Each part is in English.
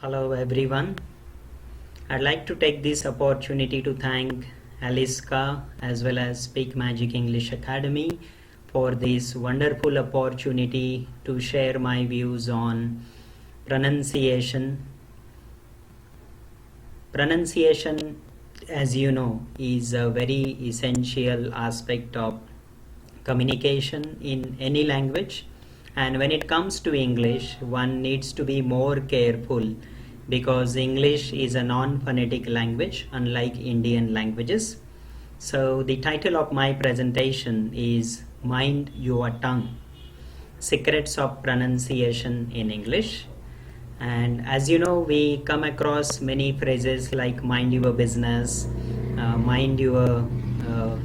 Hello everyone. I'd like to take this opportunity to thank Aliska as well as Speak Magic English Academy for this wonderful opportunity to share my views on pronunciation. Pronunciation, as you know, is a very essential aspect of communication in any language, and when it comes to English, one needs to be more careful because English is a non-phonetic language unlike Indian languages. So the title of my presentation is Mind Your Tongue, Secrets of Pronunciation in English. And as you know, we come across many phrases like mind your business, mind your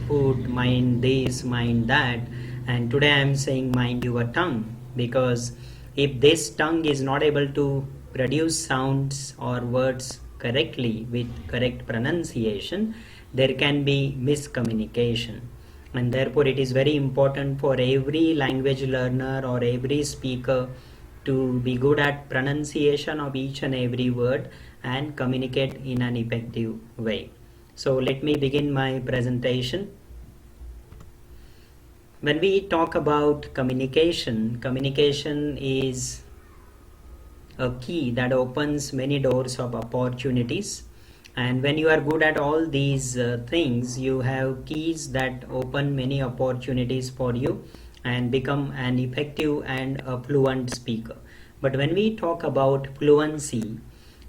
food, mind this, mind that. And today I am saying mind your tongue, because if this tongue is not able to produce sounds or words correctly with correct pronunciation, there can be miscommunication. And therefore it is very important for every language learner or every speaker to be good at pronunciation of each and every word and communicate in an effective way. So let me begin my presentation. When we talk about communication, communication is a key that opens many doors of opportunities. And when you are good at all these things, you have keys that open many opportunities for you and become an effective and a fluent speaker. But when we talk about fluency,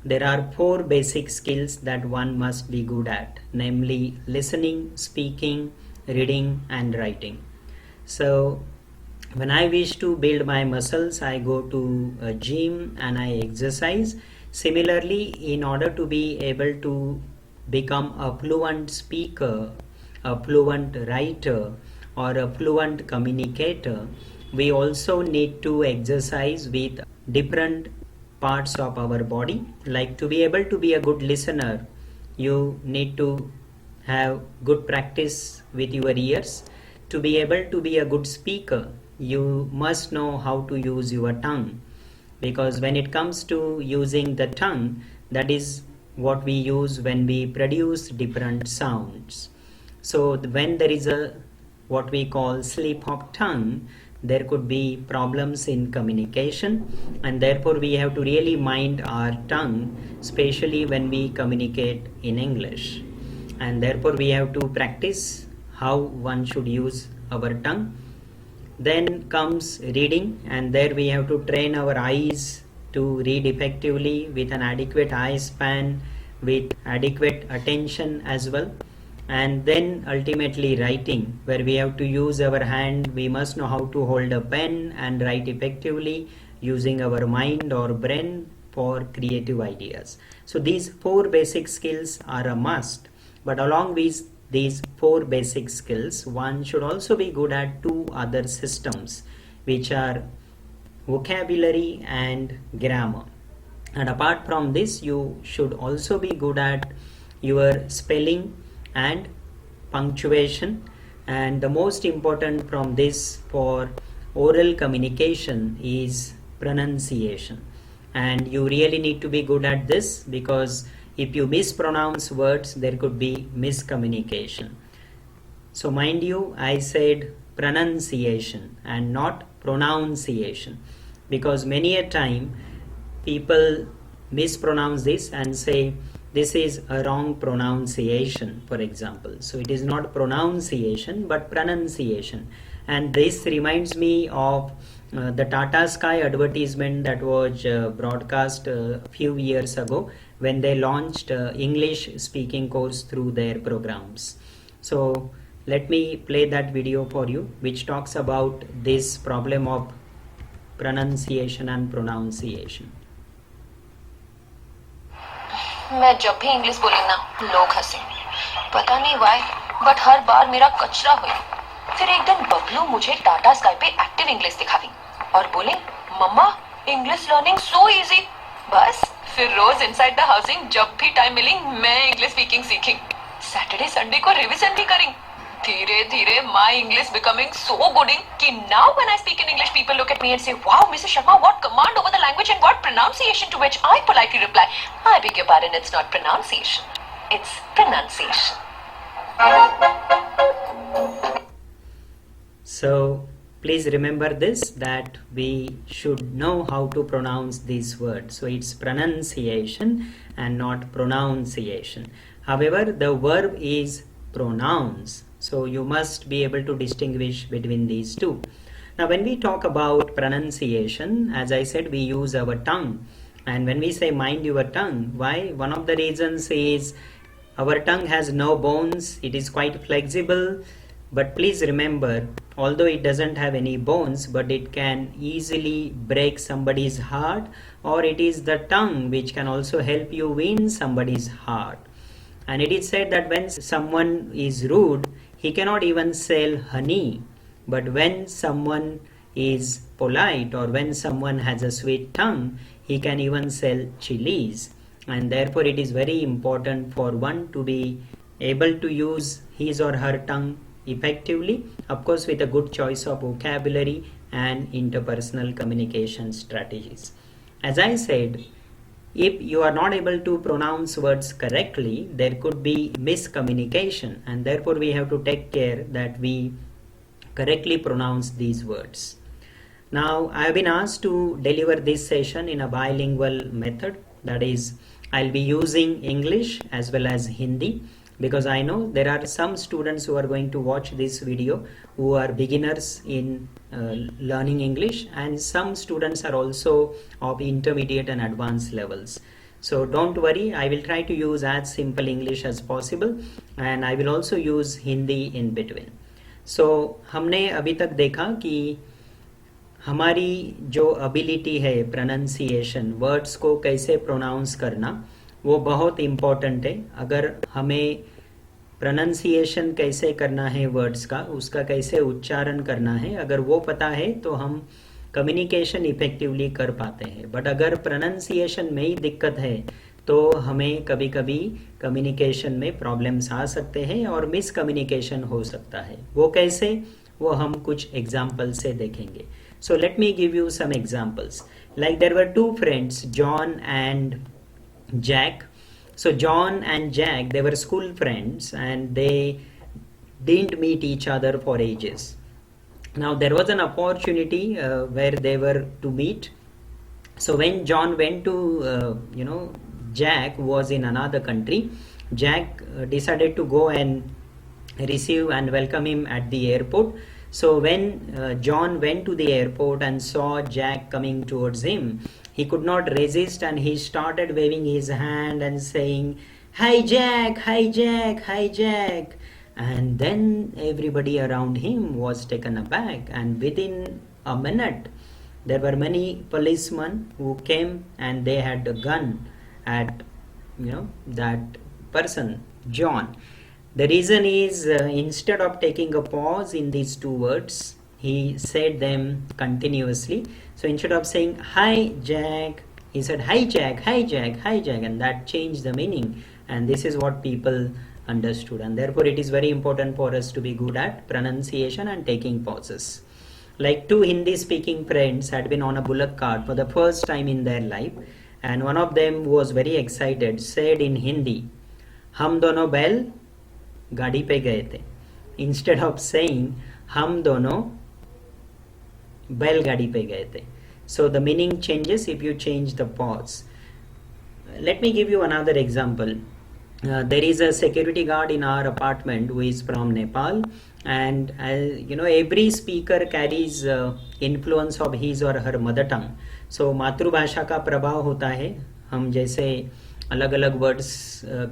there are 4 basic skills that one must be good at, namely listening, speaking, reading, and writing. So when I wish to build my muscles, I go to a gym and I exercise. Similarly, in order to be able to become a fluent speaker, a fluent writer, or a fluent communicator, we also need to exercise with different parts of our body. Like, to be able to be a good listener, you need to have good practice with your ears. To be able to be a good speaker, you must know how to use your tongue, because when it comes to using the tongue, that is what we use when we produce different sounds. So when there is a what we call slip of tongue, there could be problems in communication, and therefore we have to really mind our tongue, especially when we communicate in English. And therefore we have to practice how one should use our tongue. Then comes reading, and there we have to train our eyes to read effectively with an adequate eye span, with adequate attention as well. And then ultimately writing, where we have to use our hand. We must know how to hold a pen and write effectively using our mind or brain for creative ideas. So these 4 basic skills are a must, but along with these 4 basic skills, one should also be good at 2 other systems, which are vocabulary and grammar. And apart from this, you should also be good at your spelling and punctuation. And the most important from this for oral communication is pronunciation. And you really need to be good at this, because if you mispronounce words, there could be miscommunication. So mind you, I said pronunciation and not pronunciation, because many a time people mispronounce this and say this is a wrong pronunciation, for example. So it is not pronunciation but pronunciation. And this reminds me of the Tata Sky advertisement that was broadcast a few years ago when they launched English speaking course through their programs. So let me play that video for you, which talks about this problem of pronunciation and pronunciation. मैं जब भी English बोली ना, लोग हंसे, पता नहीं Y, but हर बार मेरा कचरा हुई। फिर एक दिन बबलू मुझे टाटा स्काई पे एक्टिव इंग्लिश दिखावी और बोले, मम्मा इंग्लिश लर्निंग सो इजी। बस फिर रोज इनसाइड द हाउसिंग जब भी टाइम मिली मैं इंग्लिश स्पीकिंग सीखी, सैटरडे संडे को रिवीजन भी करी। धीरे धीरे my English becoming so good कि now when I speak in English, people look at me and say, "Wow, Mrs. Sharma, what command over the language and what pronunciation!" To which I politely reply, "I beg your pardon, it's not pronunciation, it's pronunciation." So please remember this, that we should know how to pronounce these words. So it's pronunciation and not pronunciation. However, the verb is pronounce, so you must be able to distinguish between these two. Now when we talk about pronunciation, as I said, we use our tongue, and when we say mind your tongue, why? One of the reasons is our tongue has no bones, it is quite flexible. But please remember, although it doesn't have any bones, but it can easily break somebody's heart, or it is the tongue which can also help you win somebody's heart. And it is said that when someone is rude, he cannot even sell honey. But when someone is polite, or when someone has a sweet tongue, he can even sell chilies. And therefore it is very important for one to be able to use his or her tongue effectively, of course with a good choice of vocabulary and interpersonal communication strategies. As I said, if you are not able to pronounce words correctly, there could be miscommunication, and therefore we have to take care that we correctly pronounce these words. Now I have been asked to deliver this session in a bilingual method, that is, I'll be using English as well as Hindi, because I know there are some students who are going to watch this video who are beginners in learning English, and some students are also of intermediate and advanced levels. So don't worry, I will try to use as simple English as possible, and I will also use Hindi in between. So हमने अभी तक देखा कि हमारी जो ability है pronunciation, words को कैसे प्रोनाउंस करना, वो बहुत इम्पॉर्टेंट है. अगर हमें प्रोनाउंसिएशन कैसे करना है वर्ड्स का, उसका कैसे उच्चारण करना है, अगर वो पता है तो हम कम्युनिकेशन इफेक्टिवली कर पाते हैं. बट अगर प्रोनाउंसिएशन में ही दिक्कत है तो हमें कभी कभी कम्युनिकेशन में प्रॉब्लम्स आ सकते हैं और मिसकम्युनिकेशन हो सकता है. वो कैसे, वो हम कुछ एग्जाम्पल से देखेंगे. So let me give you some examples. Like there were two friends, John and Jack. So John and Jack, they were school friends and they didn't meet each other for ages. Now there was an opportunity where they were to meet. So when John went to Jack was in another country, Jack decided to go and receive and welcome him at the airport. So when John went to the airport and saw Jack coming towards him, he could not resist and he started waving his hand and saying, "Hi Jack, hi Jack, hi Jack." And then everybody around him was taken aback, and within a minute there were many policemen who came and they had a gun at that person, John. The reason is instead of taking a pause in these two words, he said them continuously. So instead of saying "Hi Jack," he said "Hi Jack, hi Jack, hi Jack," and that changed the meaning, and this is what people understood. And therefore it is very important for us to be good at pronunciation and taking pauses. Like two Hindi speaking friends had been on a bullock cart for the first time in their life, and one of them who was very excited said in Hindi, "हम दोनों बैल गाड़ी पे गए थे." Instead of saying हम दोनों बैलगाड़ी पे गए थे. So the meaning changes if you change the pause. Let me give you another example. There is a security guard in our apartment who is from Nepal, and every speaker carries influence of his or her mother tongue. So मातृभाषा का प्रभाव होता है, हम जैसे अलग अलग words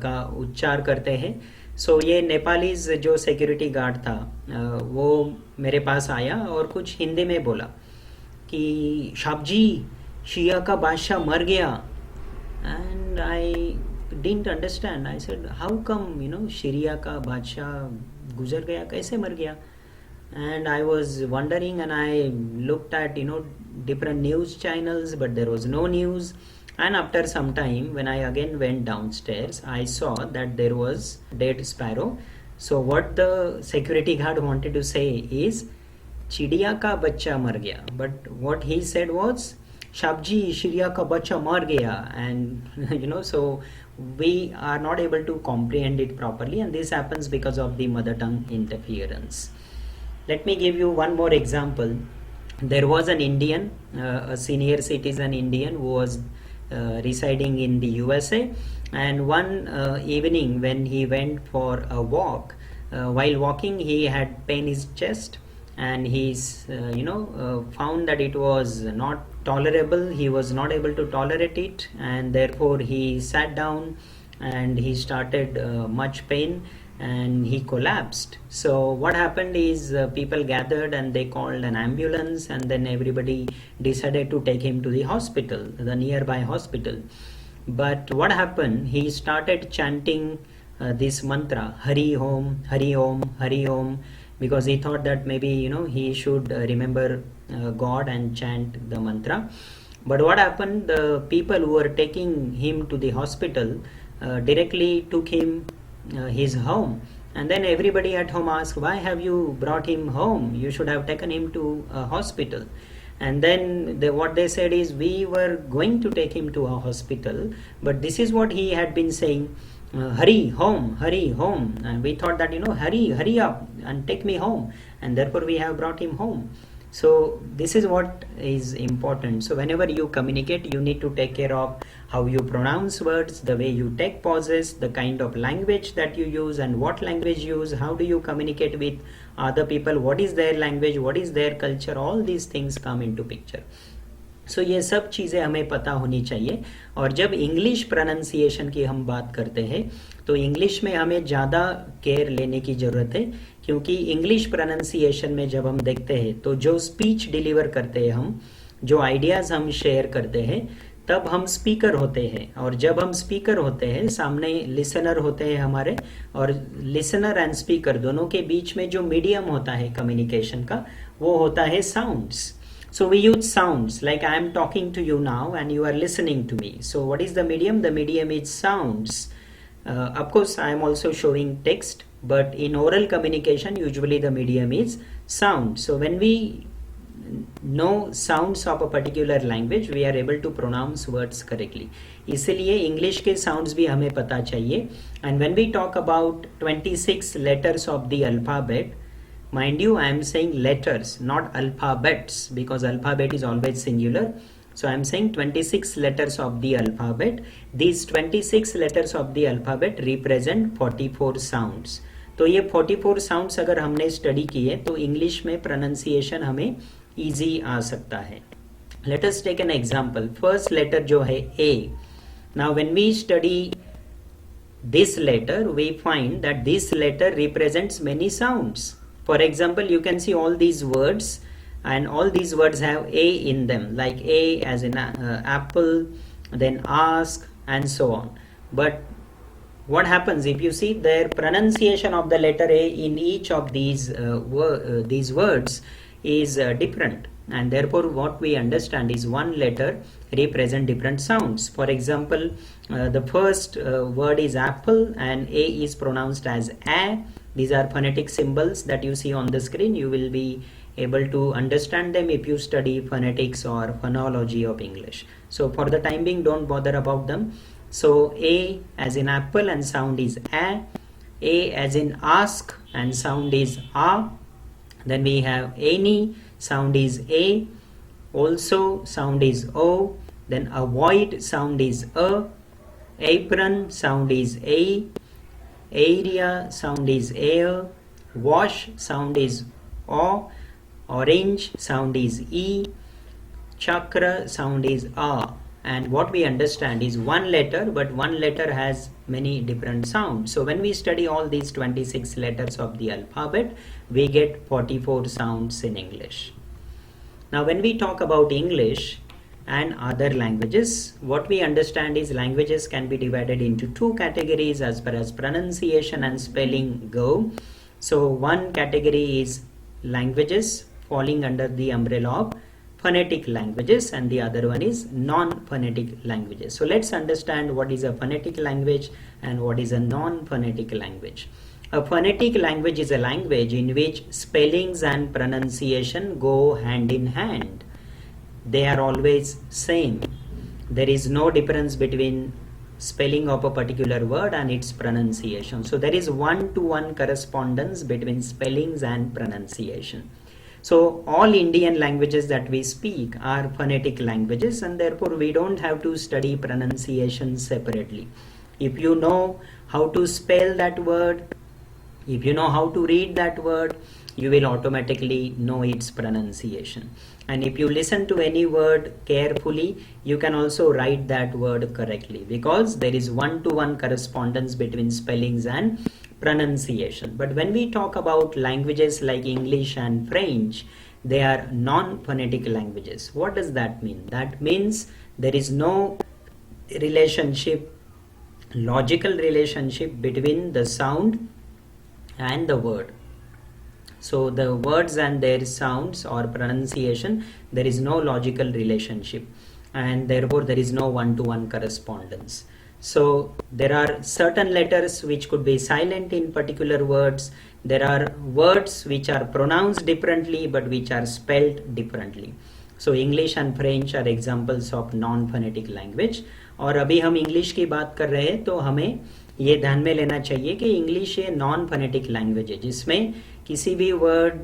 का उच्चार करते हैं. सो ये नेपालीज जो सिक्योरिटी गार्ड था वो मेरे पास आया और कुछ हिंदी में बोला कि साहब जी, शिया का बादशाह मर गया. And I didn't understand. I said how come, शिरिया का बादशाह गुजर गया, कैसे मर गया? And I was wondering, and I looked at different news channels, but there was no news. And after some time, when I again went downstairs, I saw that there was dead sparrow So what the security guard wanted to say is चिड़िया का बच्चा मर गया, but what he said was शाबजी चिड़िया का बच्चा मर गया, and so we are not able to comprehend it properly, and this happens because of the mother tongue interference. Let me give you one more example. There was an Indian, a senior citizen Indian who was residing in the USA, and one evening when he went for a walk, while walking he had pain in his chest, and he's found that it was not tolerable. He was not able to tolerate it, and therefore he sat down and he started much pain and he collapsed. So what happened is people gathered and they called an ambulance, and then everybody decided to take him to the hospital, the nearby hospital. But what happened, he started chanting this mantra, Hari Om, Hari Om, Hari Om, because he thought that maybe he should remember God and chant the mantra. But what happened, the people who were taking him to the hospital directly took him his home, and then everybody at home asked, why have you brought him home? You should have taken him to a hospital. And then what they said is, we were going to take him to a hospital, but this is what he had been saying, hurry home, and we thought that hurry up and take me home, and therefore we have brought him home. So this is what is important. So whenever you communicate, you need to take care of how you pronounce words, the way you take pauses, the kind of language that you use, and what language you use, how do you communicate with other people, what is their language, what is their culture, all these things come into picture. So ये सब चीज़ें हमें पता होनी चाहिए. और जब English pronunciation की हम बात करते हैं तो इंग्लिश में हमें ज़्यादा केयर लेने की ज़रूरत है, क्योंकि इंग्लिश प्रोनाउंसिएशन में जब हम देखते हैं तो जो स्पीच डिलीवर करते हैं, हम जो आइडियाज़ हम शेयर करते हैं, तब हम स्पीकर होते हैं. और जब हम स्पीकर होते हैं, सामने लिसनर होते हैं हमारे, और लिसनर एंड स्पीकर दोनों के बीच में जो मीडियम होता है कम्युनिकेशन का, वो होता है sounds. So we use sounds, like I am talking to you now and you are listening to me. So what is the medium? The medium is sounds. Of course, I am also showing text, but in oral communication, usually the medium is sound. So when we know sounds of a particular language, we are able to pronounce words correctly. इसलिए English के sounds भी हमें पता चाहिए. And when we talk about 26 letters of the alphabet, mind you, I am saying letters, not alphabets, because alphabet is always singular. So I am saying 26 letters of the alphabet. These 26 letters of the alphabet represent 44 sounds. तो ये 44 sounds अगर हमने study किए तो English में pronunciation हमें easy आ सकता है. Let us take an example. First letter जो है A. Now when we study this letter, we find that this letter represents many sounds. For example, you can see all these words, and all these words have A in them, like A as in apple, then ask, and so on. But what happens if you see their pronunciation of the letter A in each of these words is different, and therefore what we understand is one letter represent different sounds. For example, the first word is apple and A is pronounced as A. These are phonetic symbols that you see on the screen. You will be able to understand them if you study phonetics or phonology of English. So for the time being, don't bother about them. So A as in apple and sound is A as in ask and sound is A. Then we have any, sound is A. Also sound is O. Then avoid, sound is A. Apron, sound is A. Area, sound is air. Wash, sound is O. Orange, sound is E. Chakra, sound is A. And what we understand is one letter, but one letter has many different sounds. So when we study all these 26 letters of the alphabet, we get 44 sounds in English. Now when we talk about English and other languages, what we understand is languages can be divided into two categories as far as pronunciation and spelling go. So one category is languages falling under the umbrella of phonetic languages, and the other one is non-phonetic languages. So let's understand what is a phonetic language and what is a non-phonetic language. A phonetic language is a language in which spellings and pronunciation go hand in hand. They are always same. There is no difference between spelling of a particular word and its pronunciation. So there is one-to-one correspondence between spellings and pronunciation. So all Indian languages that we speak are phonetic languages, and therefore we don't have to study pronunciation separately. If you know how to spell that word, if you know how to read that word, you will automatically know its pronunciation. And if you listen to any word carefully, you can also write that word correctly, because there is one-to-one correspondence between spellings and pronunciation. But when we talk about languages like English and French, they are non-phonetic languages. What does that mean? That means there is no relationship, logical relationship between the sound and the word. So the words and their sounds or pronunciation, there is no logical relationship, and therefore there is no one-to-one correspondence. So there are certain letters which could be silent in particular words. There are words which are pronounced differently but which are spelled differently. So English and French are examples of non-phonetic language. और अभी हम English की बात कर रहे हैं, तो हमें ये ध्यान में लेना चाहिए कि इंग्लिश ये नॉन फोनेटिक लैंग्वेज है, जिसमें किसी भी वर्ड,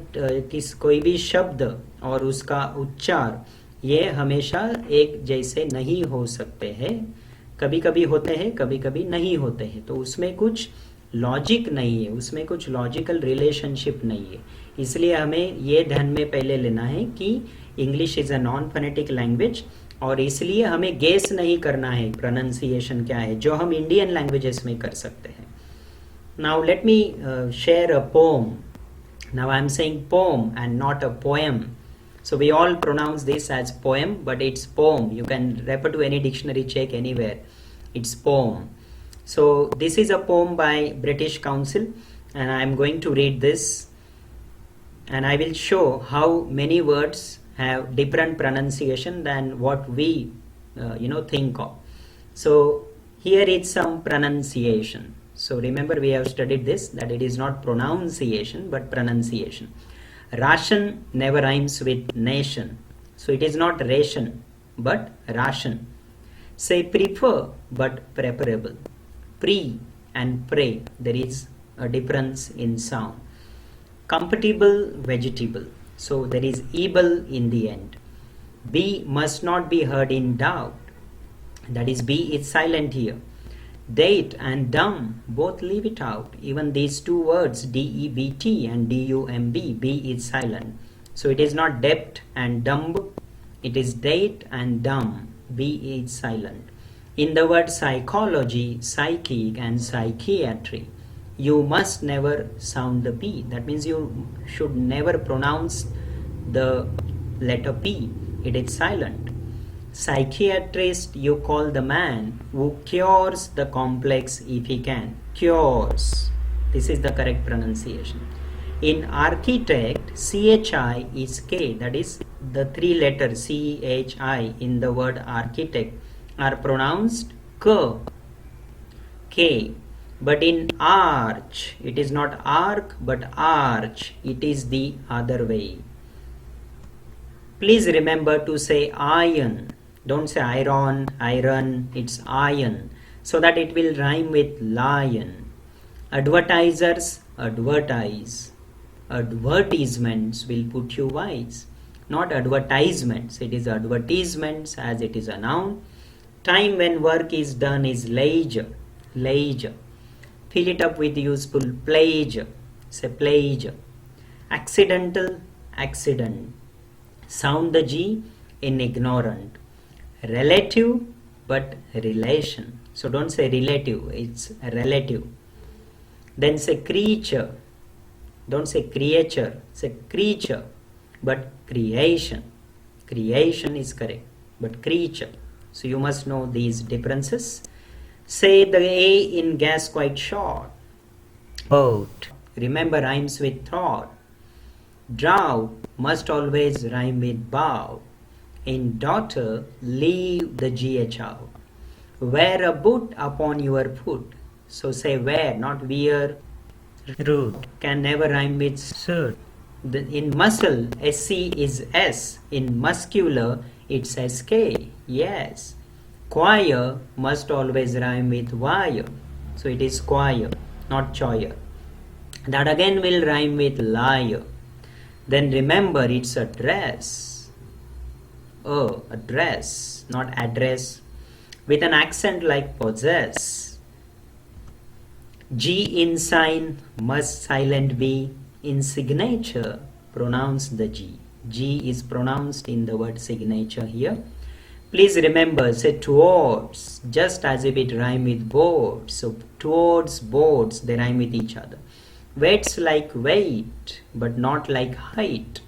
कोई भी शब्द और उसका उच्चार ये हमेशा एक जैसे नहीं हो सकते हैं. कभी कभी होते हैं, कभी कभी नहीं होते हैं. तो उसमें कुछ लॉजिक नहीं है, उसमें कुछ लॉजिकल रिलेशनशिप नहीं है. इसलिए हमें ये ध्यान में पहले लेना है कि English is a non phonetic language, और इसलिए हमें गेस नहीं करना है प्रोनाउंसिएशन क्या है, जो हम इंडियन लैंग्वेजेस में कर सकते हैं. Now let me share a pome. Now I am saying pome and not a poem. So we all pronounce this as poem, but it's poem. You can refer to any dictionary, check anywhere. It's poem. So this is a poem by British Council, and I am going to read this, and I will show how many words have different pronunciation than what we think of. So here is some pronunciation. So remember, we have studied this, that it is not pronunciation but pronunciation. Ration never rhymes with nation, so it is not ration but ration. Say prefer but preferable. Pre and pray, there is a difference in sound. Comfortable, vegetable, so there is able in the end. Be must not be heard in doubt, that is be is silent here. Date and dumb, both leave it out. Even these two words, debt and dumb, be is silent. So it is not debt and dumb, it is date and dumb, be is silent. In the word psychology, psychic and psychiatry, you must never sound the P. That means you should never pronounce the letter P. It is silent. Psychiatrist, you call the man who cures the complex if he can. Cures. This is the correct pronunciation. In architect, CHI is K. That is the three letters CHI in the word architect are pronounced K. K. But in arch, it is not arc but arch. It is the other way. Please remember to say iron. Don't say iron, iron, it's iron, so that it will rhyme with lion. Advertisers, advertise. Advertisements will put you wise. Not advertisements, it is advertisements as it is a noun. Time when work is done is leisure, leisure. Fill it up with useful pleasure, say pleasure. Accidental, accident. Sound the G in ignorant. Relative but relation, so don't say relative, it's relative. Then say creature, don't say creature, say creature. But creation, creation is correct, but creature. So you must know these differences. Say the A in gas quite short. Boat, remember, rhymes with thought. Drought must always rhyme with bow. In daughter, leave the GH out. Wear a boot upon your foot. So say wear, not wear. Root can never rhyme with suit. In muscle, SC is S. In muscular, it's SK. Yes. Choir must always rhyme with wire. So it is choir, not choir. That again will rhyme with liar. Then remember, it's a dress. Oh, a dress, not address. With an accent like possess. G in sign must silent be. In signature, pronounce the G. G is pronounced in the word signature here. Please remember, say towards, just as if it rhyme with boards. So towards, boards, they rhyme with each other. Weight's like weight, but not like height.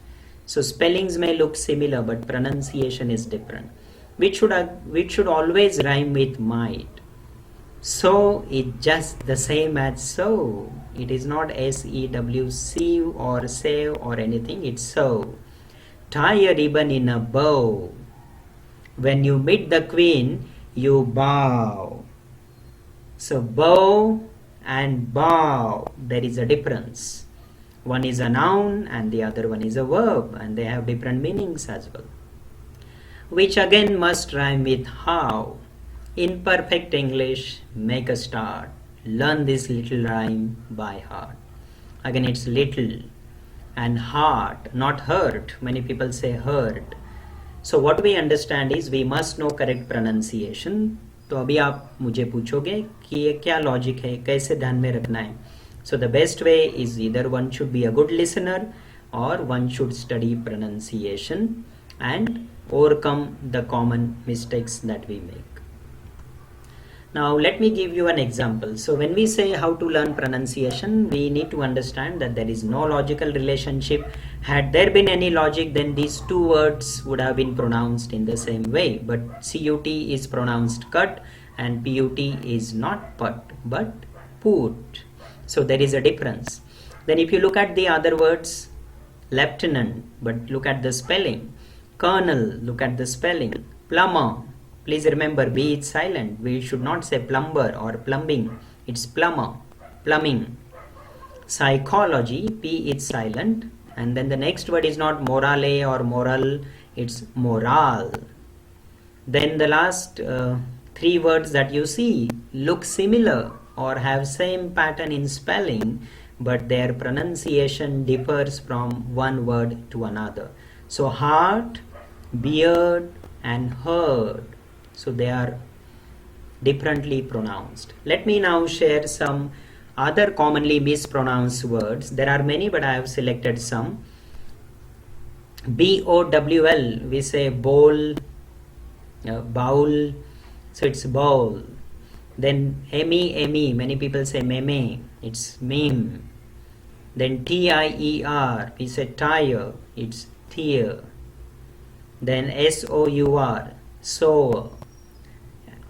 So spellings may look similar, but pronunciation is different. Which should always rhyme with might. So is just the same as so. It is not S-E-W-C or say or anything. It's so. Tie a ribbon in a bow. When you meet the queen, you bow. So bow and bow, there is a difference. One is a noun and the other one is a verb, and they have different meanings as well. Which again must rhyme with how. In perfect English, make a start. Learn this little rhyme by heart. Again, it's little and heart, not hurt. Many people say hurt. So what we understand is we must know correct pronunciation. तो अभी आप मुझे पूछोगे कि ये क्या logic है, कैसे ध्यान में रखना है. So the best way is either one should be a good listener or one should study pronunciation and overcome the common mistakes that we make. Now let me give you an example. So when we say how to learn pronunciation, we need to understand that there is no logical relationship. Had there been any logic, then these two words would have been pronounced in the same way. But CUT is pronounced cut and PUT is not put but put. So there is a difference. Then if you look at the other words, lieutenant, but look at the spelling. Colonel, look at the spelling. Plumber. Please remember, B is silent. We should not say plumber or plumbing. It's plumber, plumbing. Psychology, P is silent. And then the next word is not morale or moral. It's moral. Then the last three words that you see look similar or have same pattern in spelling, but their pronunciation differs from one word to another. So heart, beard, and herd. So they are differently pronounced. Let me now share some other commonly mispronounced words. There are many, but I have selected some. B-O-W-L, we say bowl, bowl, so it's bowl. Then M-E, many people say meme, it's meme. Then T-I-E-R, we say tire, it's tear. Then S-O-U-R, sour.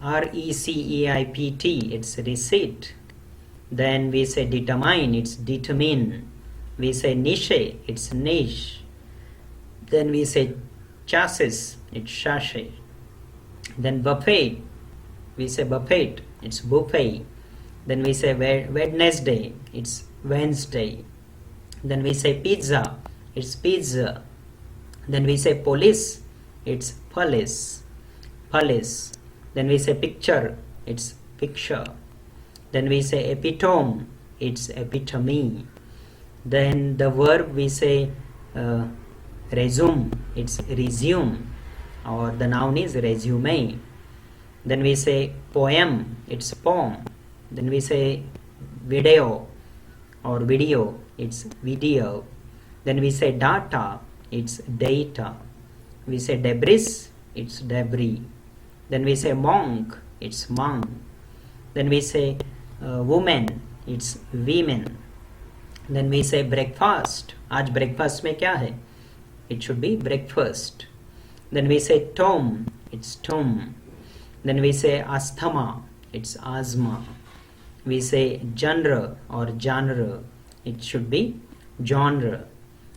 R-E-C-E-I-P-T, it's receipt. Then we say determine, it's determine. We say niche, it's niche. Then we say chassis, it's chassis. Then buffet, we say buffet, it's buffet. Then we say Wednesday, it's Wednesday. Then we say pizza, it's pizza. Then we say police, it's police, police. Then we say picture, it's picture. Then we say epitome, it's epitome. Then the verb we say resume, it's resume, or the noun is resume. Then we say poem, it's poem. Then we say video or video, it's video. Then we say data, it's data. We say debris, it's debris. Then we say monk, it's monk. Then we say woman, it's women. Then we say breakfast. आज breakfast में क्या है? It should be breakfast. Then we say tomb, it's tomb. Then we say asthma, it's asthma. We say genre or genre, it should be genre.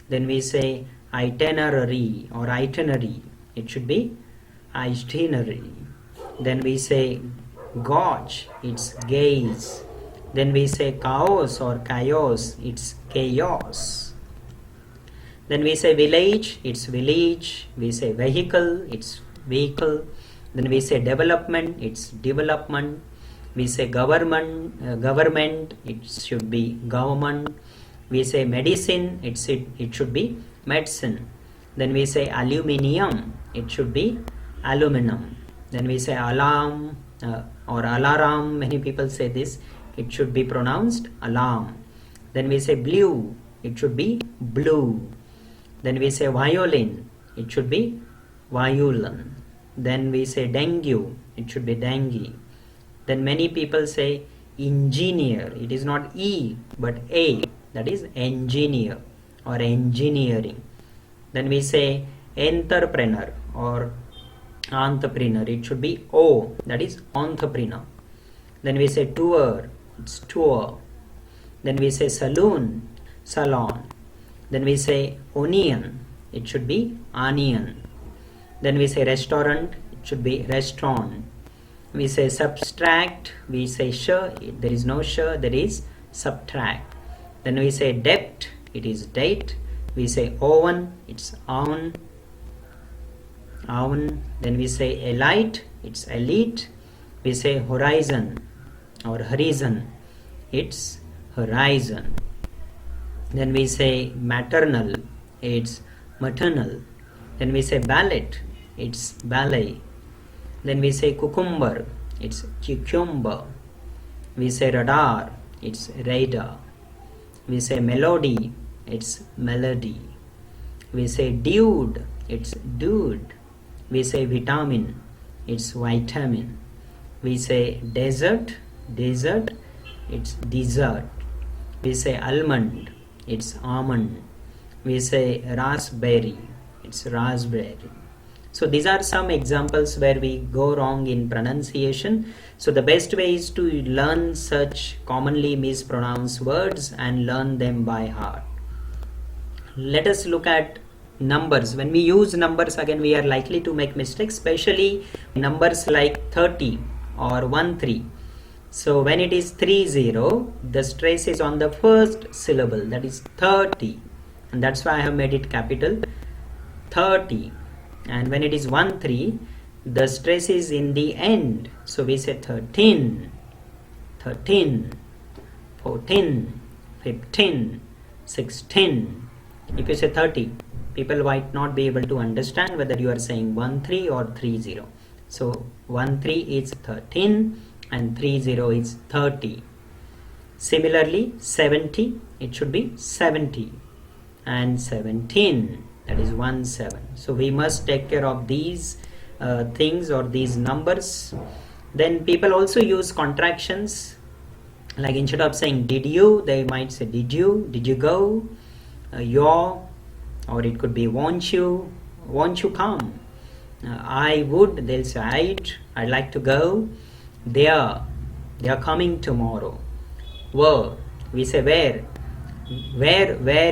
Then we say itinerary or itinerary, it should be itinerary. Then we say gauge, it's gaze. Then we say chaos or chaos, it's chaos. Then we say village, it's village. We say vehicle, it's vehicle. Then we say development, it's development. We say government, it should be government. We say medicine, it should be medicine. Then we say aluminium, it should be aluminum. Then we say alarm or alarm, many people say this, it should be pronounced alarm. Then we say blue, it should be blue. Then we say violin, it should be violin. Then we say dengue, it should be dengue. Then many people say engineer, it is not E but A, that is engineer or engineering. Then we say entrepreneur or entrepreneur, it should be O, that is entrepreneur. Then we say tour, it's tour. Then we say saloon, salon. Then we say onion, it should be onion. Then we say restaurant, it should be restaurant. We say subtract, we say sure, there is no sure, there is subtract. Then we say debt, it is date. We say oven, it's oven. Then we say elite, it's elite. We say horizon or horizon, it's horizon. Then we say maternal, it's maternal. Then we say ballet, it's ballet. Then we say cucumber, it's cucumber. We say radar, it's radar. We say melody, it's melody. We say dude, it's dude. We say vitamin, it's vitamin. We say desert, it's dessert. We say almond, it's almond. We say raspberry, it's raspberry. So these are some examples where we go wrong in pronunciation. So the best way is to learn such commonly mispronounced words and learn them by heart. Let us look at numbers. When we use numbers, again we are likely to make mistakes, especially numbers like 30 or 13. So when it is 30, the stress is on the first syllable, that is 30, and that's why I have made it capital 30. And when it is 13, the stress is in the end, so we say 13, 14, 15, 16. If you say 30, people might not be able to understand whether you are saying 13 or 30. So 13 is 13 and 30 is 30. Similarly 70, it should be 70, and 17, that is 17. So we must take care of these things or these numbers. Then people also use contractions, like instead of saying did you, they might say did you go, your, or it could be won't you come, I would, they'll say I'd like to go, they are coming tomorrow. Were, we say where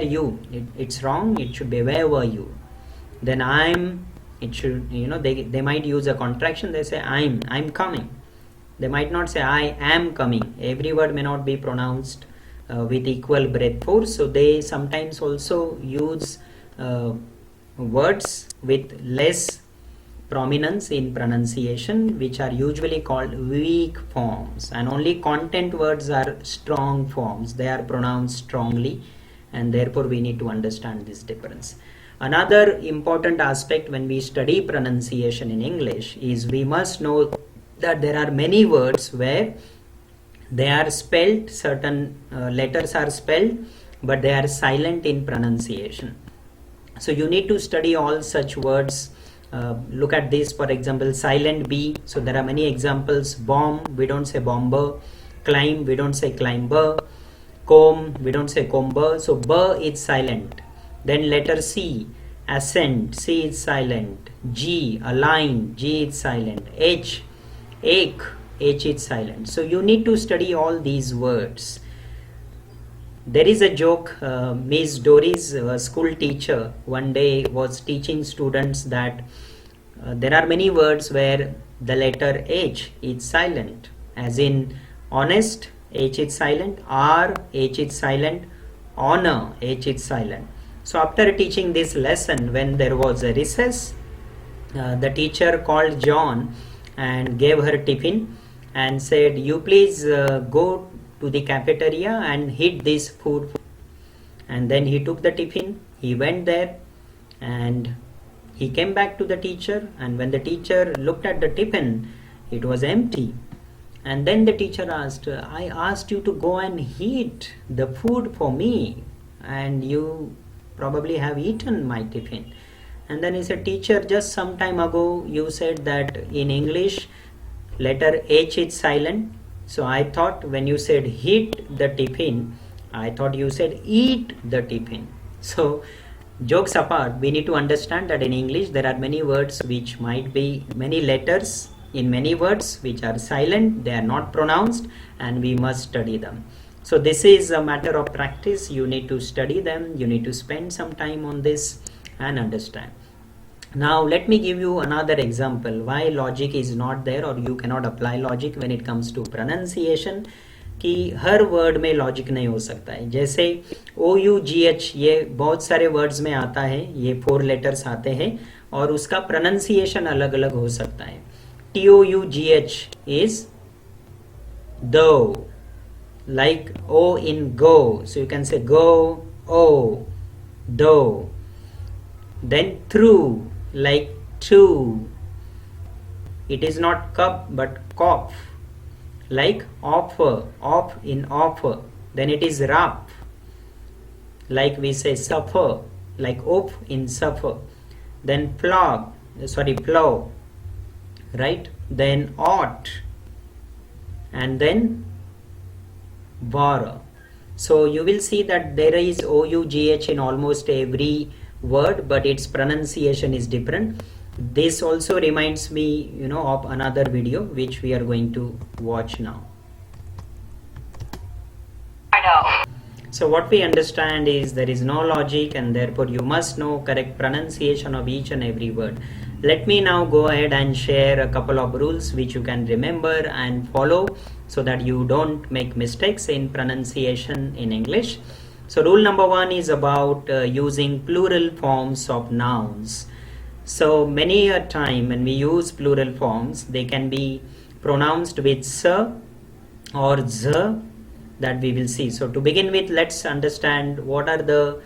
you, it's wrong, it should be where were you. Then I'm, it should, they might use a contraction, they say I'm coming. They might not say I am coming. Every word may not be pronounced with equal breath force, so they sometimes also use words with less prominence in pronunciation, which are usually called weak forms, and only content words are strong forms. They are pronounced strongly, and therefore we need to understand this difference. Another important aspect when we study pronunciation in English is we must know that there are many words where they are spelled, certain letters are spelled, but they are silent in pronunciation. So you need to study all such words. Look at this, for example, silent B. So there are many examples. Bomb, we don't say bomber. Climb, we don't say climber. Comb, we don't say comber. So B is silent. Then letter C, ascend, C is silent. G, align, G is silent. H, ache, H is silent. So you need to study all these words. There is a joke, Miss Doris, school teacher, one day was teaching students that there are many words where the letter H is silent, as in honest, H is silent, R, H is silent, honor, H is silent. So after teaching this lesson, when there was a recess, the teacher called John and gave her tiffin and said, you please go to the cafeteria and eat this food. And then he took the tiffin, he went there, and he came back to the teacher, and when the teacher looked at the tiffin, it was empty. And then the teacher asked, I asked you to go and eat the food for me, and you probably have eaten my tiffin. And then he said, teacher, just some time ago you said that in English letter H is silent. So I thought when you said eat the tiffin, I thought you said eat the tiffin. So jokes apart, we need to understand that in English there are many words which might be many letters in many words which are silent, they are not pronounced, and we must study them. So this is a matter of practice. You need to study them, you need to spend some time on this and understand. Now let me give you another example why logic is not there, or you cannot apply logic when it comes to pronunciation. कि हर word में logic नहीं हो सकता है. जैसे OUGH ये बहुत सारे वर्ड्स में आता है, ये 4 लेटर्स आते हैं और उसका प्रोनाउंसिएशन अलग अलग हो सकता है. TOUGH is though, like O in go, so you can say go, O, though. Then through, like true, it is not cup but cough, like offer, off in offer. Then it is rough, like we say suffer, like off in suffer. Then plow, right? Then ought, and then borrow. So you will see that there is OUGH in almost every word, but its pronunciation is different. This also reminds me, of another video which we are going to watch now. So what we understand is there is no logic, and therefore you must know correct pronunciation of each and every word. Let me now go ahead and share a couple of rules which you can remember and follow so that you don't make mistakes in pronunciation in English. So rule number 1 is about using plural forms of nouns. So many a time when we use plural forms, they can be pronounced with s or z, that we will see. So to begin with, let's understand what are the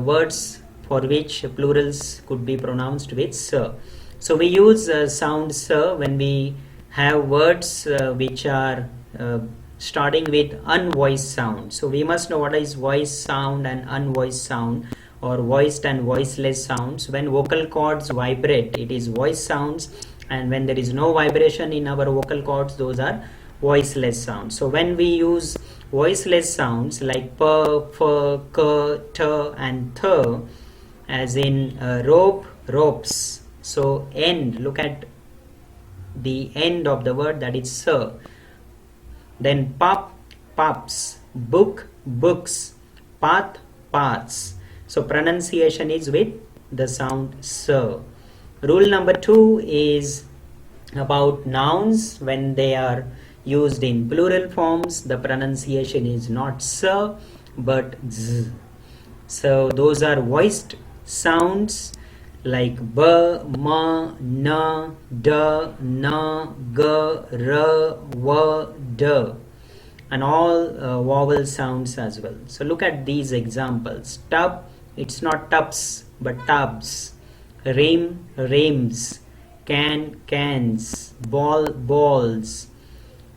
words for which plurals could be pronounced with s. So we use sound s when we have words which are starting with unvoiced sound. So we must know what is voiced sound and unvoiced sound, or voiced and voiceless sounds. When vocal cords vibrate, it is voiced sounds, and when there is no vibration in our vocal cords, those are voiceless sounds. So when we use voiceless sounds like p, f, k, t and th, as in rope, ropes. So end, look at the end of the word, that is s. Then pup, pups, book, books, path, paths. So pronunciation is with the sound s. Rule number 2 is about nouns. When they are used in plural forms, the pronunciation is not s but z. So those are voiced sounds like b, m, n, d, n, g, r, w, d, and all vowel sounds as well. So look at these examples. Tub, it's not tubs but tubs. Rim, rims. Can, cans. Ball, balls.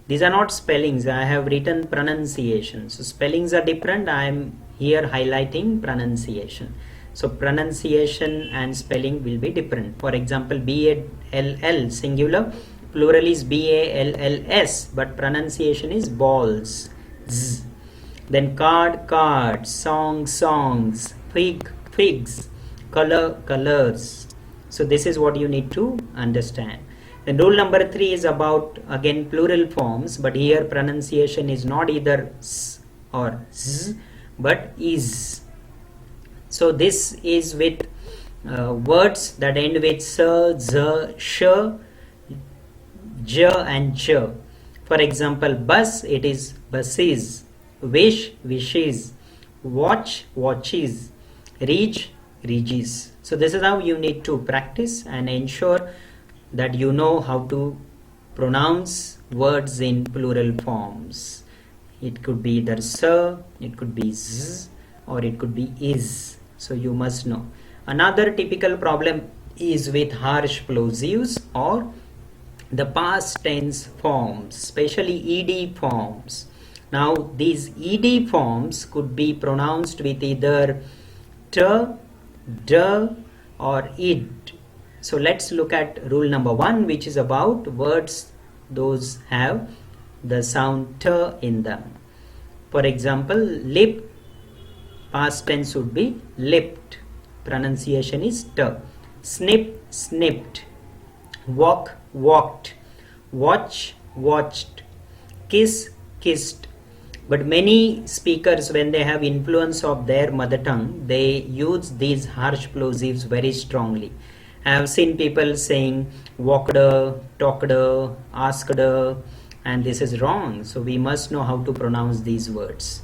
These are not spellings. I have written pronunciation. So spellings are different. I am here highlighting pronunciation. So pronunciation and spelling will be different. For example, B-A-L-L singular, plural is B-A-L-L-S, but pronunciation is balls. Z. Then card, cards. Song, songs. Fig, figs. Color, colors. So this is what you need to understand. Then rule number 3 is about, again, plural forms, but here pronunciation is not either s or z but is. So this is with words that end with s, z, sh, j and ch. For example, bus, it is buses, wish, wishes, watch, watches, reach, reaches. So this is how you need to practice and ensure that you know how to pronounce words in plural forms. It could be either sir, it could be z, or it could be is. So you must know. Another typical problem is with harsh plosives or the past tense forms, especially ed forms. Now these ed forms could be pronounced with either t, d, or id. So let's look at rule number 1, which is about words those have the sound t in them. For example, lip, past tense would be lipped, pronunciation is t. Snip, snipped. Walk, walked. Watch, watched. Kiss, kissed. But many speakers, when they have influence of their mother tongue, they use these harsh plosives very strongly. I have seen people saying walked, talked, asked, and this is wrong. So we must know how to pronounce these words.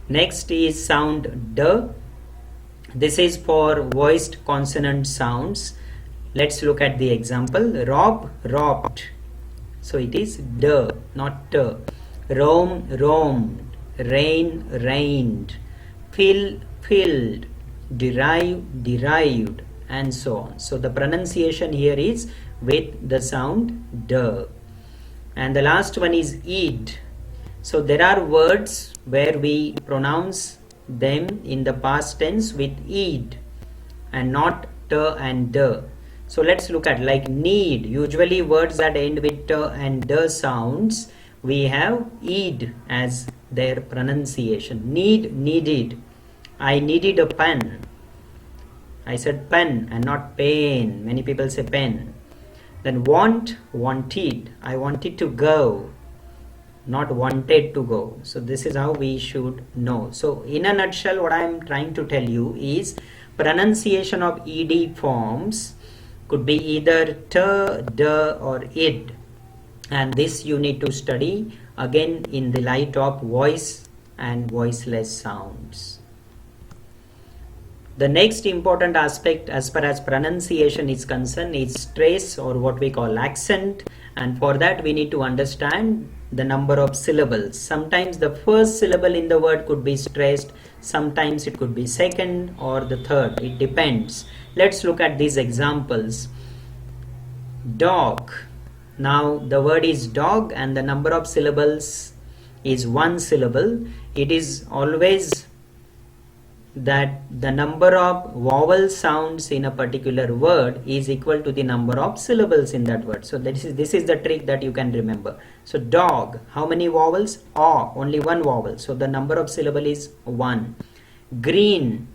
Next is sound d. This is for voiced consonant sounds. Let's look at the example. Rob, robbed. So it is d, not t. Roam, roamed. Rain, rained. Fill, filled. Derive, derived, and so on. So the pronunciation here is with the sound d. And the last one is ed. So there are words where we pronounce them in the past tense with ed and not t and d. So let's look at like need. Usually words that end with t and d sounds, we have ed as their pronunciation. Need, needed. I needed a pen. I said pen and not pen. Many people say pen. Then want, wanted. I wanted to go, not wanted to go. So this is how we should know. So in a nutshell, what I am trying to tell you is pronunciation of ed forms could be either t, d, or id. And this you need to study again in the light of voice and voiceless sounds. The next important aspect as far as pronunciation is concerned is stress, or what we call accent, and for that we need to understand the number of syllables. Sometimes the first syllable in the word could be stressed, sometimes it could be second or the third, it depends. Let's look at these examples. Dog. Now the word is dog and the number of syllables is one syllable. It is always that the number of vowel sounds in a particular word is equal to the number of syllables in that word. So this is the trick that you can remember. So dog, how many vowels? Only one vowel. So the number of syllable is 1. Green,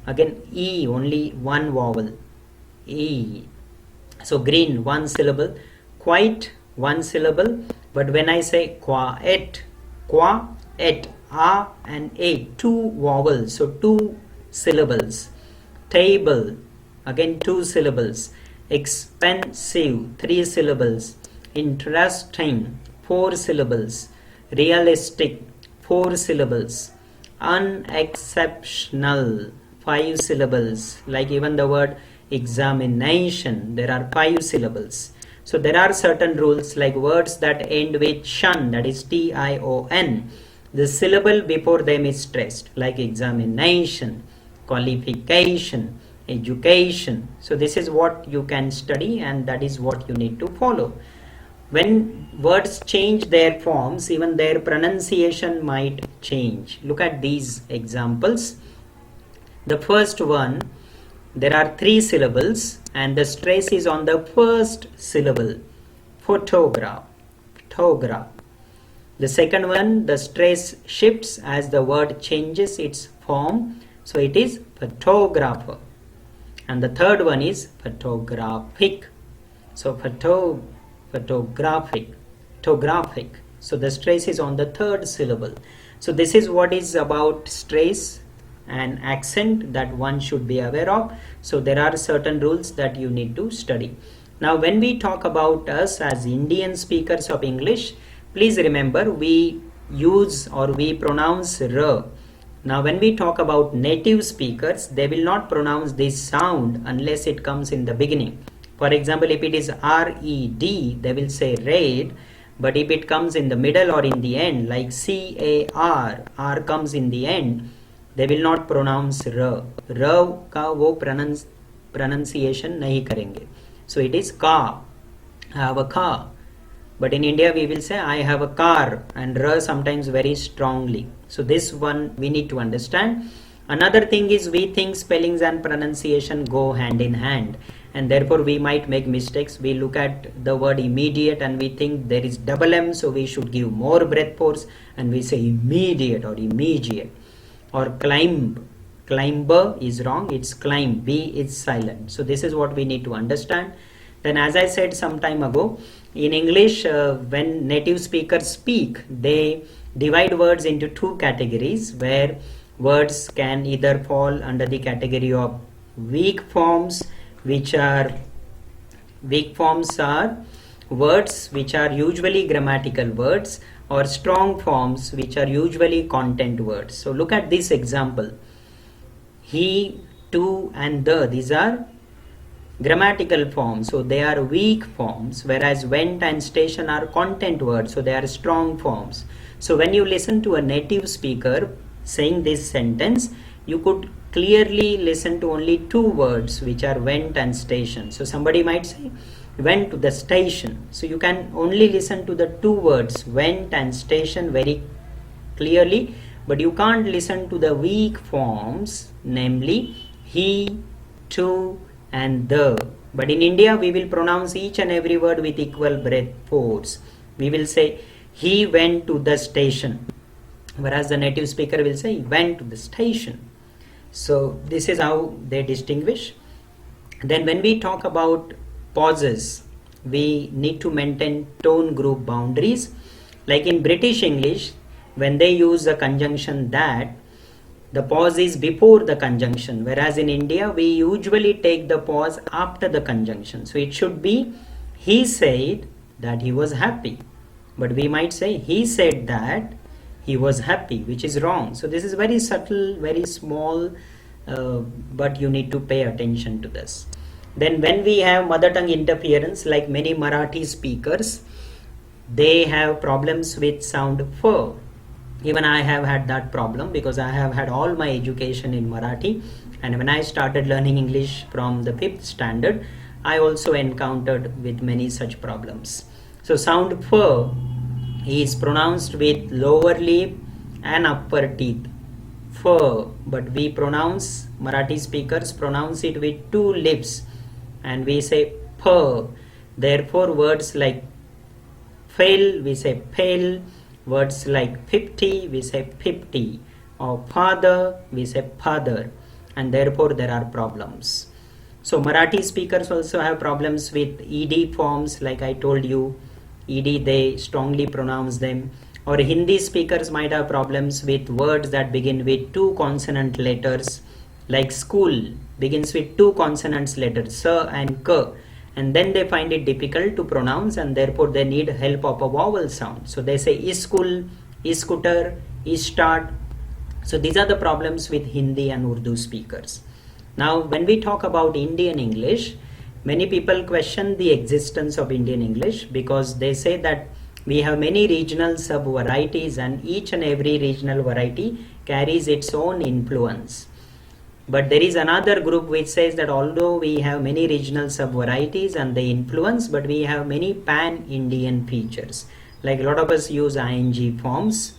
again E, only one vowel. E. So green, one syllable. Quite, one syllable. But when I say quiet, and a, two vowels, so two syllables. Table, again two syllables. Expensive, three syllables. Interesting, four syllables. Realistic, four syllables. Unexceptional, five syllables. Like even the word examination, there are 5 syllables. So there are certain rules, like words that end with shun, that is T-I-O-N. The syllable before them is stressed, like examination, qualification, education. So this is what you can study and that is what you need to follow. When words change their forms, even their pronunciation might change. Look at these examples. The first one, there are 3 syllables and the stress is on the first syllable. Photograph, photograph. The second one, the stress shifts as the word changes its form. So it is photographer. And the third one is photographic. So photographic. So the stress is on the third syllable. So this is what is about stress and accent that one should be aware of. So there are certain rules that you need to study. Now when we talk about us as Indian speakers of English, please remember we use or we pronounce r. Now when we talk about native speakers, they will not pronounce this sound unless it comes in the beginning. For example, if it is R-E-D, they will say read, but if it comes in the middle or in the end, like C-A-R, R comes in the end, they will not pronounce r. R का वो pronunciation नहीं करेंगे. So it is ka, I have a car. But in India we will say I have a car, and r sometimes very strongly. So this one we need to understand. Another thing is we think spellings and pronunciation go hand in hand, and therefore we might make mistakes. We look at the word immediate and we think there is double M, so we should give more breath force and we say immediate or immediate. Or climb, climber is wrong, it's climb, B is silent. So this is what we need to understand. Then as I said some time ago, in English, when native speakers speak, they divide words into two categories, where words can either fall under the category of weak forms, which are words which are usually grammatical words, or strong forms which are usually content words. So look at this example. He, to, and the, these are grammatical forms, so they are weak forms, whereas went and station are content words, so they are strong forms. So when you listen to a native speaker saying this sentence, you could clearly listen to only two words which are went and station. So somebody might say went to the station, so you can only listen to the two words went and station very clearly, but you can't listen to the weak forms, namely he, to, and the. But in India we will pronounce each and every word with equal breath force. We will say he went to the station, whereas the native speaker will say he went to the station. So this is how they distinguish. Then when we talk about pauses, we need to maintain tone group boundaries. Like in British English, when they use the conjunction that, the pause is before the conjunction, whereas in India we usually take the pause after the conjunction. So it should be he said that he was happy, but we might say he said that he was happy, which is wrong. So this is very subtle, very small, but you need to pay attention to this. Then when we have mother tongue interference, like many Marathi speakers, they have problems with sound f. Even I have had that problem, because I have had all my education in Marathi, and when I started learning English from the 5th standard, I also encountered with many such problems. So sound f is pronounced with lower lip and upper teeth, f, but we pronounce, Marathi speakers pronounce it with two lips, and we say p. Therefore words like fail, we say fail. Words like 50, we say 50, or father, we say father, and therefore there are problems. So Marathi speakers also have problems with ed forms, like I told you, ed, they strongly pronounce them. Or Hindi speakers might have problems with words that begin with two consonant letters, like school begins with two consonants letters, sa and ka, and then they find it difficult to pronounce, and therefore they need help of a vowel sound. So they say iskul, iskutar, istart. So these are the problems with Hindi and Urdu speakers. Now when we talk about Indian English, many people question the existence of Indian English, because they say that we have many regional sub varieties, and each and every regional variety carries its own influence. But there is another group which says that although we have many regional sub varieties and they influence, but we have many pan-Indian features. Like a lot of us use ing forms.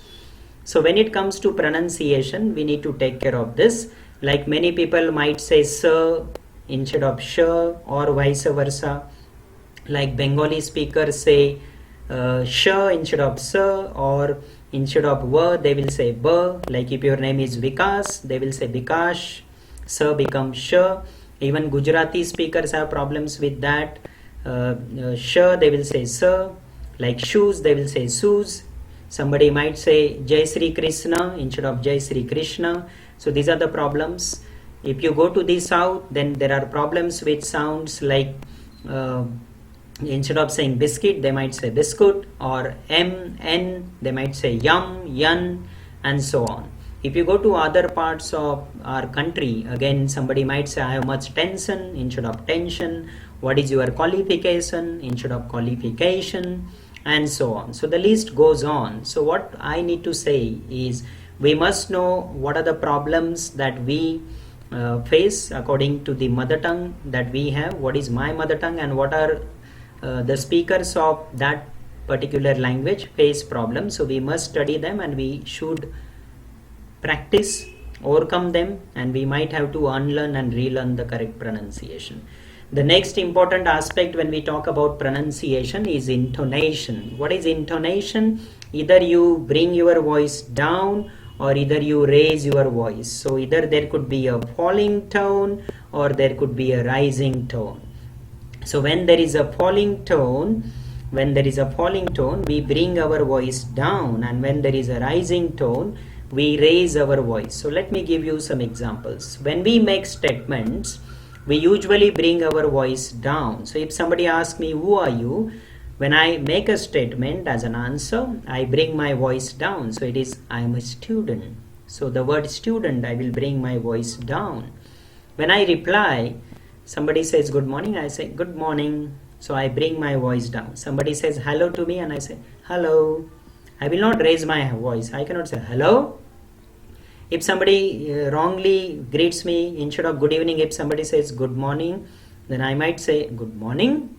So when it comes to pronunciation, we need to take care of this. Like many people might say sir instead of sh, or vice versa. Like Bengali speakers say sh instead of sir, or instead of wa they will say ba. Like if your name is Vikas, they will say Vikash. Sir becomes sh. Even Gujarati speakers have problems with that. Sh they will say sir. Like shoes they will say shoes. Somebody might say Jai Sri Krishna instead of Jai Sri Krishna. So these are the problems. If you go to the south, then there are problems with sounds like Instead of saying biscuit, they might say biscuit, or n, they might say yum, yun, and so on. If you go to other parts of our country, again somebody might say I have much tension instead of tension. What is your qualification instead of qualification, and so on. So the list goes on. So what I need to say is, we must know what are the problems that we face according to the mother tongue that we have. What is my mother tongue, and what are the speakers of that particular language face problems. So we must study them, and we should practice, overcome them, and we might have to unlearn and relearn the correct pronunciation. The next important aspect when we talk about pronunciation is intonation. What is intonation? Either you bring your voice down or either you raise your voice. So either there could be a falling tone or there could be a rising tone. So when there is a falling tone, we bring our voice down, and when there is a rising tone, we raise our voice. So let me give you some examples. When we make statements, we usually bring our voice down. So if somebody asks me, who are you? When I make a statement as an answer, I bring my voice down. So it is, I am a student. So the word student, I will bring my voice down. When I reply, somebody says good morning, I say good morning. So I bring my voice down. Somebody says hello to me and I say hello. I will not raise my voice. I cannot say hello. If somebody wrongly greets me, instead of good evening, if somebody says good morning, then I might say good morning.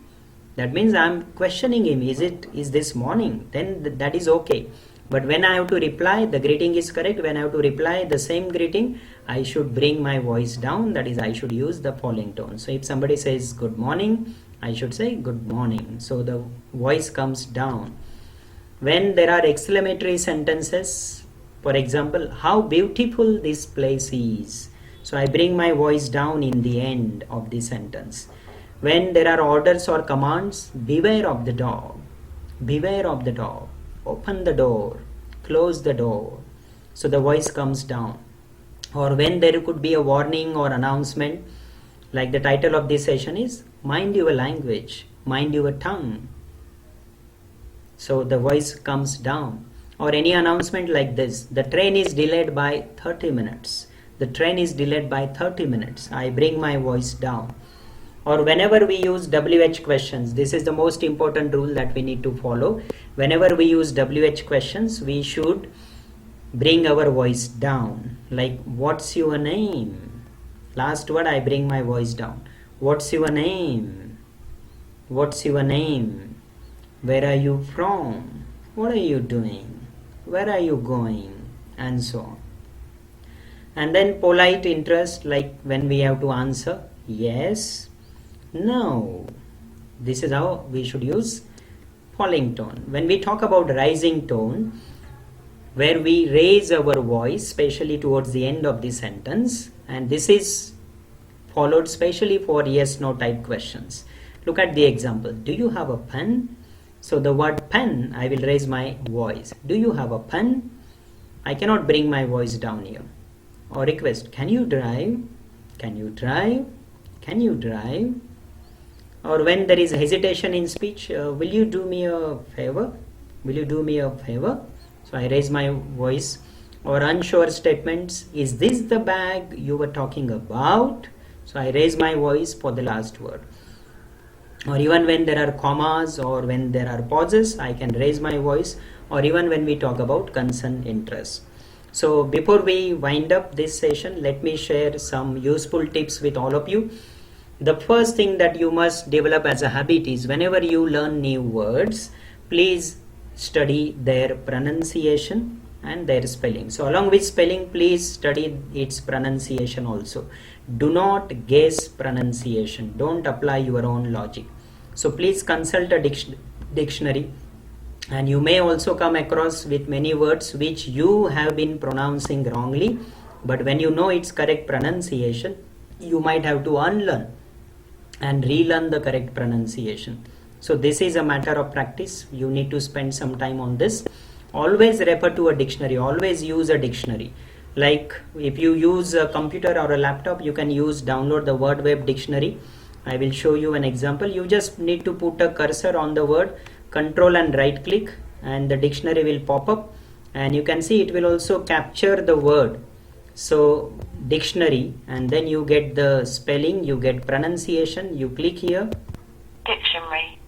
That means I am questioning him. Is this morning? Then that is okay. But when I have to reply, the greeting is correct. When I have to reply the same greeting, I should bring my voice down. That is, I should use the falling tone. So if somebody says good morning, I should say good morning. So the voice comes down. When there are exclamatory sentences, for example, how beautiful this place is. So I bring my voice down in the end of the sentence. When there are orders or commands, beware of the dog. Beware of the dog. Open the door, close the door. So the voice comes down. Or when there could be a warning or announcement, like the title of this session is mind your language, mind your tongue. So the voice comes down. Or any announcement like this, the train is delayed by 30 minutes. The train is delayed by 30 minutes. I bring my voice down. Or whenever we use WH questions, this is the most important rule that we need to follow. Whenever we use WH questions, we should bring our voice down. Like, what's your name? Last word, I bring my voice down. What's your name? What's your name? Where are you from? What are you doing? Where are you going? And so on. And then polite interest, like when we have to answer yes, no. This is how we should use falling tone. When we talk about rising tone, where we raise our voice, especially towards the end of the sentence, and this is followed specially for yes no type questions. Look at the example. Do you have a pen? So the word pen, I will raise my voice. Do you have a pen? I cannot bring my voice down here. Or request, can you drive? Can you drive? Can you drive? Or when there is hesitation in speech, will you do me a favor? Will you do me a favor? So I raise my voice. Or unsure statements, is this the bag you were talking about? So I raise my voice for the last word. Or even when there are commas or when there are pauses, I can raise my voice. Or even when we talk about concern, interest. So before we wind up this session, let me share some useful tips with all of you. The first thing that you must develop as a habit is whenever you learn new words, please study their pronunciation and their spelling. So along with spelling, please study its pronunciation also. Do not guess pronunciation. Don't apply your own logic. So please consult a dictionary, and you may also come across with many words which you have been pronouncing wrongly, but when you know its correct pronunciation, you might have to unlearn and relearn the correct pronunciation. So this is a matter of practice. You need to spend some time on this. Always refer to a dictionary. Always use a dictionary. Like if you use a computer or a laptop, you can download the Word Web dictionary. I will show you an example. You just need to put a cursor on the word, control and right click, and the dictionary will pop up, and you can see it will also capture the word. So dictionary, and then you get the spelling, you get pronunciation, you click here, Dictionary.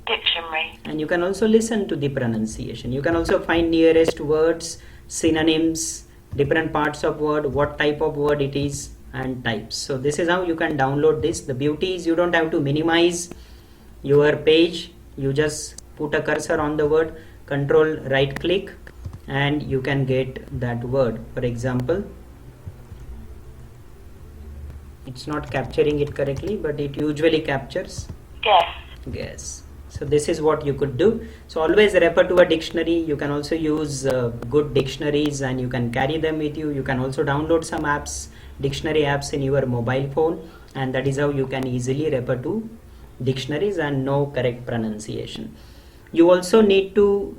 Dictionary. and you can also listen to the pronunciation. You can also find nearest words, synonyms, different parts of word, what type of word it is, and types. So this is how you can download this. The beauty is you don't have to minimize your page. You just put a cursor on the word, control right click, and you can get that word. For example, it's not capturing it correctly, but it usually captures guess. So this is what you could do. So always refer to a dictionary. You can also use good dictionaries, and you can carry them with you. You can also download some apps, dictionary apps in your mobile phone, and that is how you can easily refer to dictionaries and know correct pronunciation. You also need to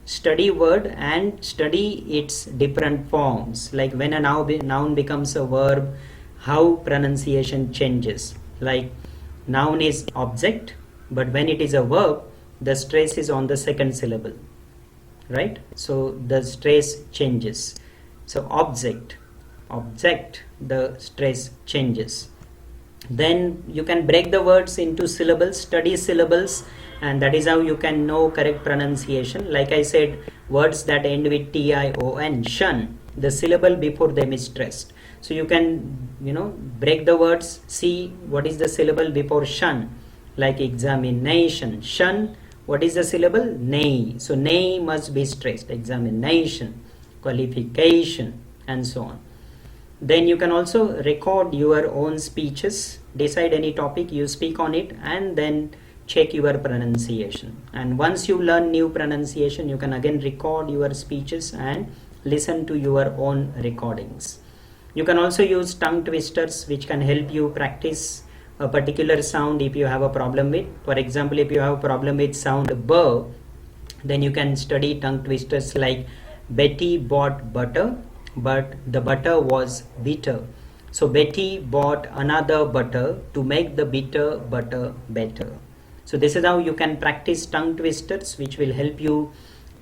study word and study its different forms, like when a noun becomes a verb, how pronunciation changes. Like noun is object, but when it is a verb, the stress is on the second syllable, right? So the stress changes. So object, the stress changes. Then you can break the words into syllables, study syllables, and that is how you can know correct pronunciation. Like I said, words that end with tion, shun, the syllable before them is stressed. So you can, break the words, see what is the syllable before shun. Like examination, shun, what is the syllable? Nay. So nay must be stressed. Examination, qualification, and so on. Then you can also record your own speeches, decide any topic, you speak on it, and then check your pronunciation. And once you learn new pronunciation, you can again record your speeches and listen to your own recordings. You can also use tongue twisters, which can help you practice a particular sound if you have a problem with. For example, if you have a problem with sound b, then you can study tongue twisters like Betty bought butter, but the butter was bitter. So Betty bought another butter to make the bitter butter better. So this is how you can practice tongue twisters, which will help you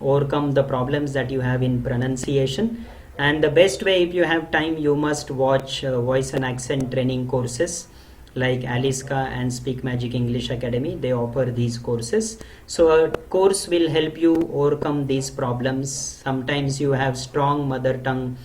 overcome the problems that you have in pronunciation. And the best way, if you have time, you must watch voice and accent training courses like Aliska and Speak Magic English Academy. They offer these courses. So a course will help you overcome these problems. Sometimes you have strong mother tongue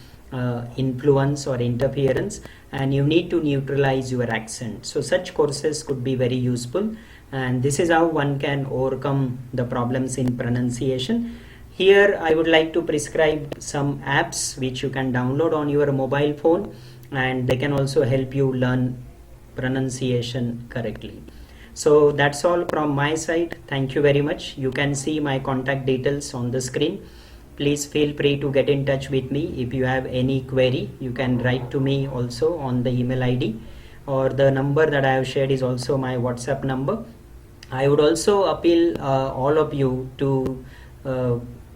influence or interference, and you need to neutralize your accent. So such courses could be very useful, and this is how one can overcome the problems in pronunciation. Here I would like to prescribe some apps which you can download on your mobile phone, and they can also help you learn pronunciation correctly. So that's all from my side. Thank you very much. You can see my contact details on the screen. Please feel free to get in touch with me. If you have any query, you can write to me also on the email ID, or the number that I have shared is also my WhatsApp number. I would also appeal all of you to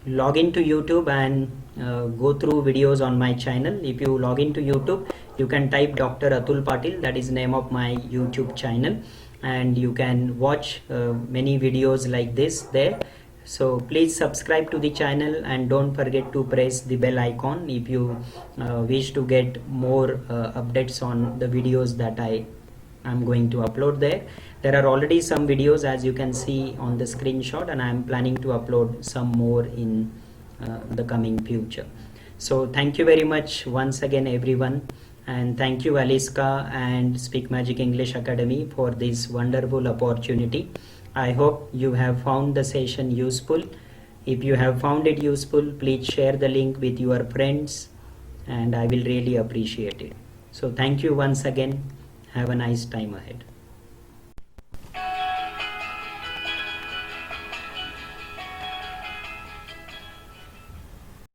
log into YouTube and go through videos on my channel. If you log into YouTube, you can type Dr. Atul Patil, that is the name of my YouTube channel, and you can watch many videos like this there. So please subscribe to the channel, and don't forget to press the bell icon if you wish to get more updates on the videos that I am going to upload there. There are already some videos, as you can see on the screenshot, and I am planning to upload some more in the coming future. So thank you very much once again, everyone, and thank you Aliska and Speak Magic English Academy for this wonderful opportunity. I hope you have found the session useful. If you have found it useful, please share the link with your friends, and I will really appreciate it. So thank you once again. Have a nice time ahead.